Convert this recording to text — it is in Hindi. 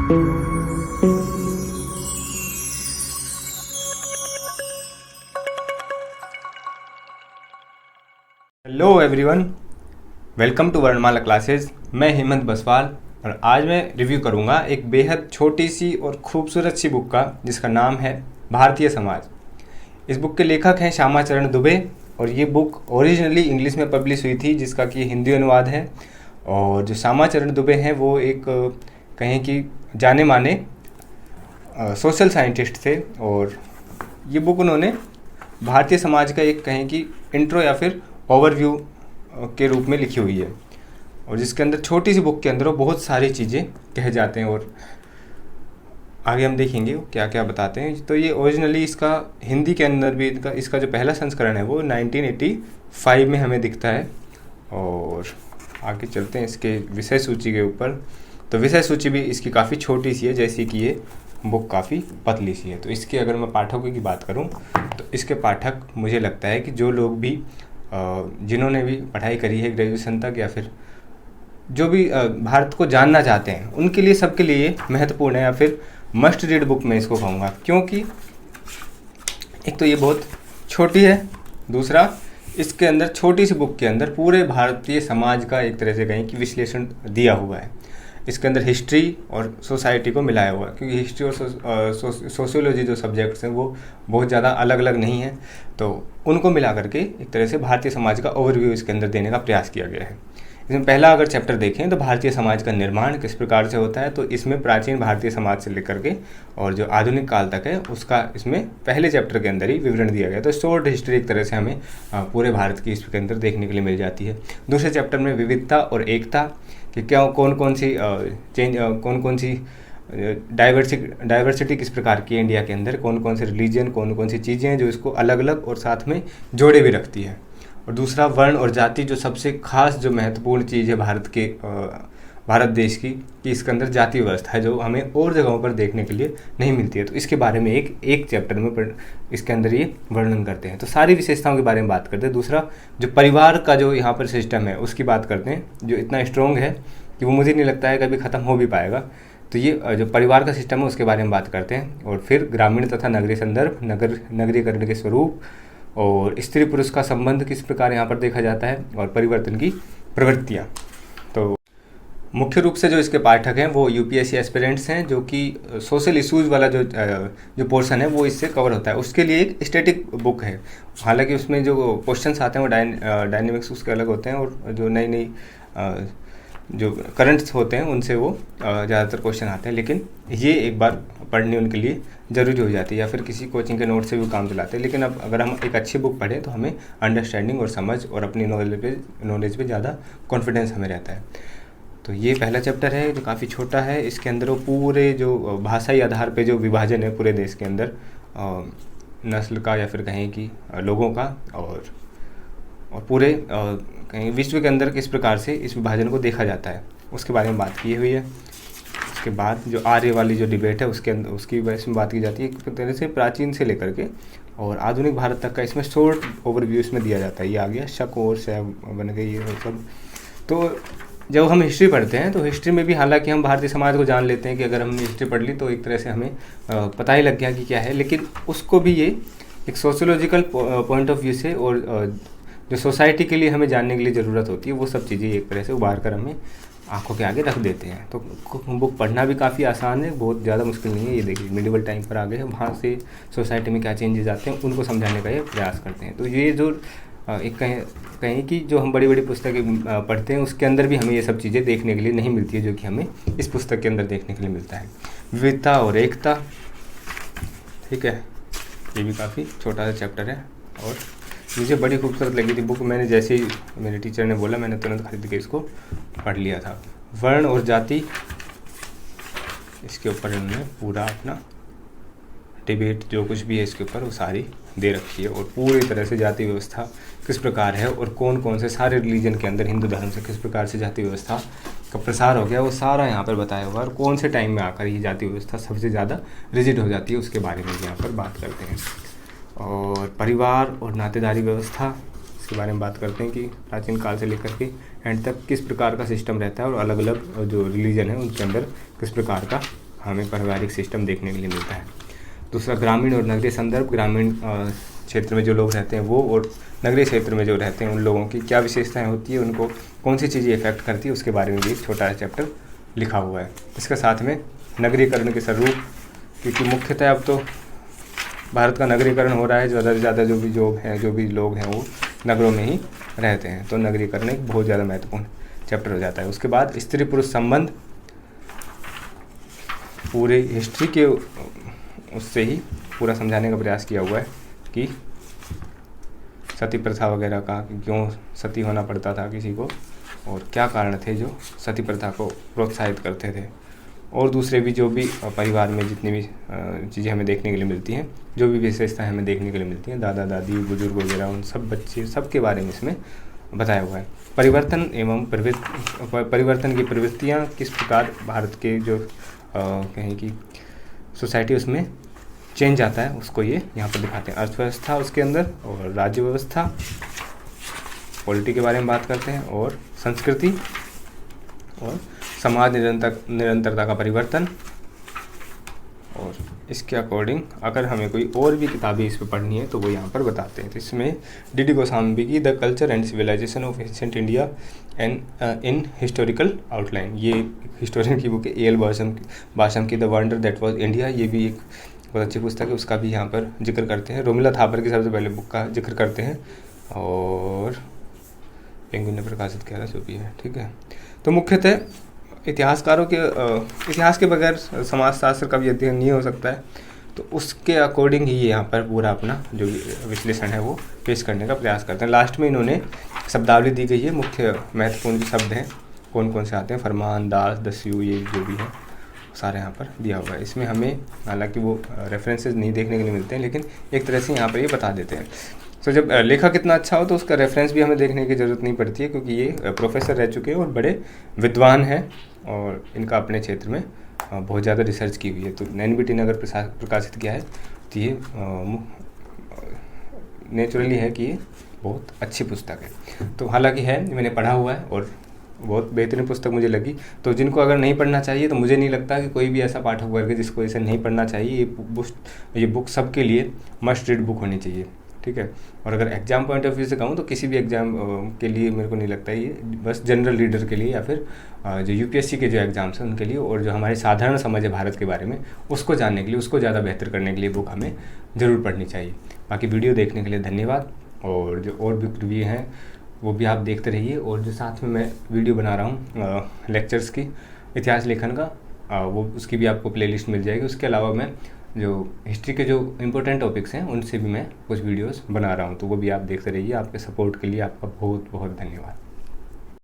हेलो एवरीवन, वेलकम टू वर्णमाला क्लासेस। मैं हेमंत बसवाल और आज मैं रिव्यू करूंगा एक बेहद छोटी सी और खूबसूरत सी बुक का जिसका नाम है भारतीय समाज। इस बुक के लेखक हैं श्यामाचरण दुबे और ये बुक ओरिजिनली इंग्लिश में पब्लिश हुई थी जिसका कि हिंदी अनुवाद है। और जो श्यामाचरण दुबे हैं वो एक कहें कि जाने माने सोशल साइंटिस्ट थे और ये बुक उन्होंने भारतीय समाज का एक कहें कि इंट्रो या फिर ओवरव्यू के रूप में लिखी हुई है और जिसके अंदर छोटी सी बुक के अंदर वो बहुत सारी चीज़ें कहे जाते हैं और आगे हम देखेंगे क्या क्या बताते हैं। तो ये ओरिजिनली इसका हिंदी के अंदर भी इसका जो पहला संस्करण है वो 1985 में हमें दिखता है। और आगे चलते हैं इसके विषय सूची के ऊपर। तो विषय सूची भी इसकी काफ़ी छोटी सी है, जैसे कि ये बुक काफ़ी पतली सी है। तो इसके अगर मैं पाठकों की बात करूं तो इसके पाठक मुझे लगता है कि जो लोग भी जिन्होंने भी पढ़ाई करी है ग्रेजुएशन तक या फिर जो भी भारत को जानना चाहते हैं उनके लिए, सबके लिए महत्वपूर्ण है या फिर मस्ट रीड बुक मैं इसको कहूँगा। क्योंकि एक तो ये बहुत छोटी है, दूसरा इसके अंदर छोटी सी बुक के अंदर पूरे भारतीय समाज का एक तरह से कहें कि विश्लेषण दिया हुआ है। इसके अंदर हिस्ट्री और सोसाइटी को मिलाया हुआ है क्योंकि हिस्ट्री और सोशियोलॉजी जो सब्जेक्ट्स हैं वो बहुत ज़्यादा अलग अलग नहीं हैं, तो उनको मिला करके एक तरह से भारतीय समाज का ओवरव्यू इसके अंदर देने का प्रयास किया गया है। इसमें पहला अगर चैप्टर देखें तो भारतीय समाज का निर्माण किस प्रकार से होता है, तो इसमें प्राचीन भारतीय समाज से लेकर के और जो आधुनिक काल तक है उसका इसमें पहले चैप्टर के अंदर ही विवरण दिया गया। तो शॉर्ट हिस्ट्री एक तरह से हमें पूरे भारत की इसके अंदर देखने के लिए मिल जाती है। दूसरे चैप्टर में विविधता और एकता कि क्या कौन कौन सी डाइवर्सिटी किस प्रकार की है इंडिया के अंदर, कौन कौन से रिलीजन, कौन कौन सी चीज़ें हैं जो इसको अलग अलग और साथ में जोड़े भी रखती है। और दूसरा वर्ण और जाति, जो सबसे खास जो महत्वपूर्ण चीज़ है भारत देश की, कि इसके अंदर जाति व्यवस्था है जो हमें और जगहों पर देखने के लिए नहीं मिलती है। तो इसके बारे में एक चैप्टर में इसके अंदर ये वर्णन करते हैं। तो सारी विशेषताओं के बारे में बात करते हैं। दूसरा जो परिवार का जो यहाँ पर सिस्टम है उसकी बात करते हैं, जो इतना स्ट्रॉन्ग है कि वो मुझे नहीं लगता है कभी ख़त्म हो भी पाएगा। तो ये जो परिवार का सिस्टम है उसके बारे में बात करते हैं। और फिर ग्रामीण तथा नगरीय संदर्भ, नगरीकरण के स्वरूप और स्त्री पुरुष का संबंध किस प्रकार यहाँ पर देखा जाता है और परिवर्तन की प्रवृत्तियाँ। तो मुख्य रूप से जो इसके पाठक हैं वो यूपीएससी एस्पिरेंट्स हैं, जो कि सोशल इश्यूज़ वाला जो पोर्शन है वो इससे कवर होता है। उसके लिए एक स्टैटिक बुक है, हालांकि उसमें जो क्वेश्चंस आते हैं वो डायनेमिक्स उसके अलग होते हैं और जो नई जो करंट्स होते हैं उनसे वो ज़्यादातर क्वेश्चन आते हैं। लेकिन ये एक बार पढ़नी उनके लिए ज़रूरी हो जाती है या फिर किसी कोचिंग के नोट से भी काम चलाते हैं। लेकिन अब अगर हम एक अच्छी बुक पढ़ें तो हमें अंडरस्टैंडिंग और समझ और अपनी नॉलेज पे ज़्यादा कॉन्फिडेंस हमें रहता है। तो ये पहला चैप्टर है जो काफ़ी छोटा है। इसके अंदर वो पूरे जो भाषाई आधार पे जो विभाजन है पूरे देश के अंदर नस्ल का या फिर कहें कि लोगों का और पूरे कहीं विश्व के अंदर किस प्रकार से इस विभाजन को देखा जाता है उसके बारे में बात की हुई है। उसके बाद जो आर्य वाली जो डिबेट है उसके अंदर उसकी वजह में बात की जाती है एक तरह से प्राचीन से लेकर के और आधुनिक भारत तक का इसमें शॉर्ट ओवरव्यू इसमें दिया जाता है। ये आ गया शक और शैव बन गई ये सब। तो जब हम हिस्ट्री पढ़ते हैं तो हिस्ट्री में भी हालांकि हम भारतीय समाज को जान लेते हैं कि अगर हमने हिस्ट्री पढ़ ली तो एक तरह से हमें पता ही लग गया कि क्या है, लेकिन उसको भी ये एक सोशियोलॉजिकल पॉइंट ऑफ व्यू से और जो सोसाइटी के लिए हमें जानने के लिए ज़रूरत होती है वो सब चीज़ें एक तरह से उबार कर हमें आंखों के आगे रख देते हैं। तो बुक पढ़ना भी काफ़ी आसान है, बहुत ज़्यादा मुश्किल नहीं है। ये देखिए मिडिवल टाइम पर आ गए हैं, वहाँ से सोसाइटी में क्या चेंजेस आते हैं उनको समझाने का ये प्रयास करते हैं। तो ये जो एक कहें कि जो हम बड़ी बड़ी पुस्तकें पढ़ते हैं उसके अंदर भी हमें ये सब चीज़ें देखने के लिए नहीं मिलती है जो कि हमें इस पुस्तक के अंदर देखने के लिए मिलता है। विविधता और एकता, ठीक है, ये भी काफ़ी छोटा सा चैप्टर है और मुझे बड़ी खूबसूरत लगी थी बुक। मैंने जैसे ही मेरे टीचर ने बोला मैंने तुरंत खरीद के इसको पढ़ लिया था। वर्ण और जाति, इसके ऊपर इन्होंने पूरा अपना डिबेट जो कुछ भी है इसके ऊपर वो सारी दे रखी है और पूरी तरह से जाति व्यवस्था किस प्रकार है और कौन कौन से सारे रिलीजन के अंदर हिंदू धर्म से किस प्रकार से जाति व्यवस्था का प्रसार हो गया वो सारा यहाँ पर बताया हुआ है। और कौन से टाइम में आकर ये जाति व्यवस्था सबसे ज़्यादा रिजिड हो जाती है उसके बारे में यहाँ पर बात करते हैं। और परिवार और नातेदारी व्यवस्था, इसके बारे में बात करते हैं कि प्राचीन काल से लेकर के एंड तक किस प्रकार का सिस्टम रहता है और अलग अलग जो रिलीजन है उनके अंदर किस प्रकार का हमें पारिवारिक सिस्टम देखने के लिए मिलता है। दूसरा ग्रामीण और नगरीय संदर्भ, ग्रामीण क्षेत्र में जो लोग रहते हैं वो और नगरीय क्षेत्र में जो रहते हैं उन लोगों की क्या विशेषताएं होती है, उनको कौन सी चीज़ें इफेक्ट करती है, उसके बारे में भी एक छोटा सा चैप्टर लिखा हुआ है। इसके साथ में नगरीकरण के स्वरूप, क्योंकि मुख्यतः अब तो भारत का नगरीकरण हो रहा है, ज़्यादा से ज़्यादा जो भी लोग हैं वो नगरों में ही रहते हैं, तो नगरीकरण एक बहुत ज़्यादा महत्वपूर्ण चैप्टर हो जाता है। उसके बाद स्त्री पुरुष संबंध, पूरे हिस्ट्री के उससे ही पूरा समझाने का प्रयास किया हुआ है कि सती प्रथा वगैरह का, कि क्यों सती होना पड़ता था किसी को और क्या कारण थे जो सती प्रथा को प्रोत्साहित करते थे, और दूसरे भी जो भी परिवार में जितनी भी चीज़ें हमें देखने के लिए मिलती हैं, जो भी विशेषताएं हमें देखने के लिए मिलती हैं, दादा दादी बुजुर्ग वगैरह उन सब बच्चे सब के बारे में इसमें बताया हुआ है। परिवर्तन एवं परिवर्तन की प्रवृत्तियाँ किस प्रकार भारत के जो कहें कि सोसाइटी उसमें चेंज आता है, उसको ये यहाँ पर दिखाते हैं। अर्थव्यवस्था उसके अंदर, और राज्य व्यवस्था, पॉलिटी के बारे में बात करते हैं, और संस्कृति और समाज निरंतरता का परिवर्तन। और इसके अकॉर्डिंग अगर हमें कोई और भी किताबें इस पर पढ़नी है तो वो यहाँ पर बताते हैं। तो इसमें डी गोस्वामी की the culture and civilization of ancient India and in historical outline, ये हिस्टोरियन की बुक है। ए एल बाशम की the wonder that was India, ये भी एक बहुत अच्छी पुस्तक है, उसका भी यहाँ पर जिक्र करते हैं। रोमिला थापर की सबसे पहले बुक का जिक्र करते हैं, और पेंगुइन ने प्रकाशित किया था जो भी है, ठीक है। तो मुख्यतः इतिहासकारों के इतिहास के बगैर समाजशास्त्र का भी अध्ययन नहीं हो सकता है, तो उसके अकॉर्डिंग ही यहाँ पर पूरा अपना जो विश्लेषण है वो पेश करने का प्रयास करते हैं। लास्ट में इन्होंने शब्दावली दी गई है, मुख्य महत्वपूर्ण जो शब्द हैं कौन कौन से आते हैं, फरमान, दास, दस्यु, ये जो भी है सारे यहाँ पर दिया हुआ है। इसमें हमें हालांकि वो रेफरेंसेस नहीं देखने के लिए मिलते हैं, लेकिन एक तरह से यहाँ पर ये बता देते हैं। तो जब लेखक कितना अच्छा हो तो उसका रेफरेंस भी हमें देखने की ज़रूरत नहीं पड़ती है, क्योंकि ये प्रोफेसर रह चुके हैं और बड़े विद्वान हैं, और इनका अपने क्षेत्र में बहुत ज़्यादा रिसर्च की हुई है। तो NBT ने अगर प्रकाशित किया है तो ये नेचुरली है कि ये बहुत अच्छी पुस्तक है। तो हालांकि है, मैंने पढ़ा हुआ है और बहुत बेहतरीन पुस्तक मुझे लगी। तो जिनको अगर नहीं पढ़ना चाहिए, तो मुझे नहीं लगता कि कोई भी ऐसा पाठक वर्ग है जिसको इसे नहीं पढ़ना चाहिए। ये बुक सबके लिए मस्ट रीड बुक होनी चाहिए, ठीक है। और अगर एग्जाम पॉइंट ऑफ व्यू से कहूँ तो किसी भी एग्जाम के लिए मेरे को नहीं लगता ये, बस जनरल रीडर के लिए या फिर जो UPSC के जो एग्जाम्स हैं उनके लिए, और जो हमारी साधारण समझ है भारत के बारे में उसको जानने के लिए, उसको ज़्यादा बेहतर करने के लिए बुक हमें ज़रूर पढ़नी चाहिए। बाकी वीडियो देखने के लिए धन्यवाद, और जो और भी रिव्यू हैं वो भी आप देखते रहिए। और जो साथ में मैं वीडियो बना रहा हूँ लेक्चर्स की, इतिहास लेखन का, वो उसकी भी आपको प्लेलिस्ट मिल जाएगी। उसके अलावा मैं जो हिस्ट्री के जो इम्पोर्टेंट टॉपिक्स हैं उनसे भी मैं कुछ वीडियोस बना रहा हूँ, तो वो भी आप देखते रहिए। आपके सपोर्ट के लिए आपका बहुत बहुत धन्यवाद।